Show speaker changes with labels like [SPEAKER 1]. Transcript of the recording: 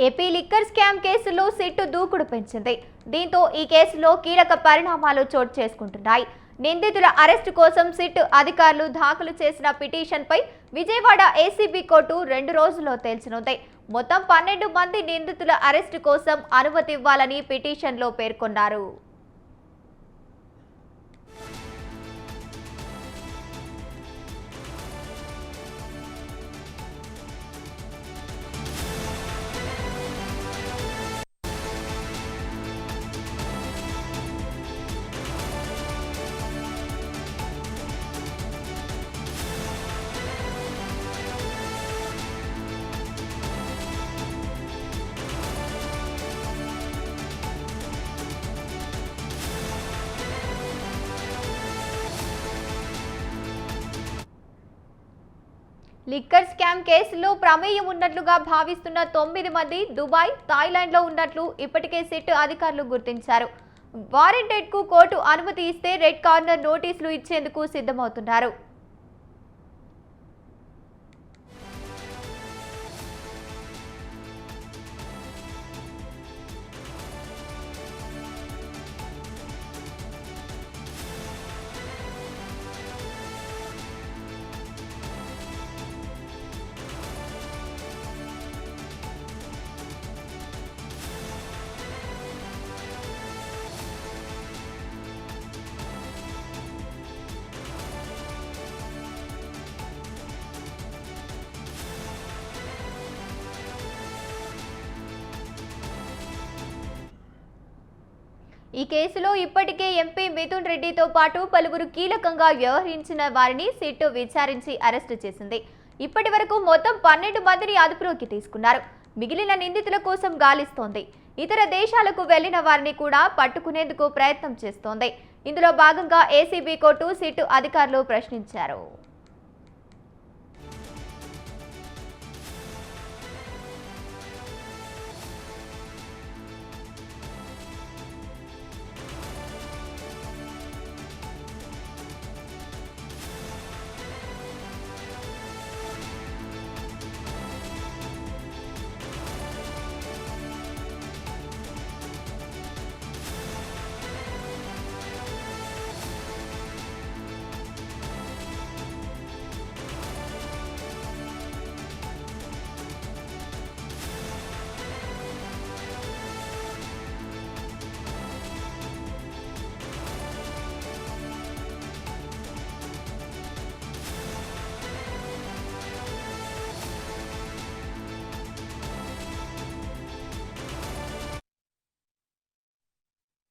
[SPEAKER 1] AP liquor scam కేసులో sit దూకుడు పెంచింది. దీంతో ఈ కేసులో కీలక పరిణామాలు చోటు చేసుకుంటున్నాయి. నిందితుల అరెస్టు కోసం సిట్టు అధికారులు దాఖలు చేసిన పిటిషన్పై విజయవాడ ఏసీబీ కోర్టు 2 రోజుల్లో తేల్చనుంది. మొత్తం 12 మంది నిందితుల అరెస్టు కోసం అనుమతి ఇవ్వాలని పిటిషన్లో పేర్కొన్నారు. లిక్కర్ స్కామ్ కేసులో ప్రమేయం ఉన్నట్లుగా భావిస్తున్న 9 మంది దుబాయ్, థాయిలాండ్లో ఉన్నట్లు ఇప్పటికే సిట్ అధికారులు గుర్తించారు. వారెంటెడ్కు కోర్టు అనుమతి ఇస్తే రెడ్ కార్నర్ నోటీసులు ఇచ్చేందుకు సిద్ధమవుతున్నారు. ఈ కేసులో ఇప్పటికే ఎంపీ మిథున్ రెడ్డితో పాటు పలువురు కీలకంగా వ్యవహరించిన వారిని సిట్టు విచారించి అరెస్టు చేసింది. ఇప్పటి వరకు మొత్తం 12 మందిని అదుపులోకి తీసుకున్నారు. మిగిలిన నిందితుల కోసం గాలిస్తోంది. ఇతర దేశాలకు వెళ్లిన వారిని కూడా పట్టుకునేందుకు ప్రయత్నం చేస్తోంది. ఇందులో భాగంగా ఏసీబీ కోర్టు సిట్టు అధికారులు ప్రశ్నించారు.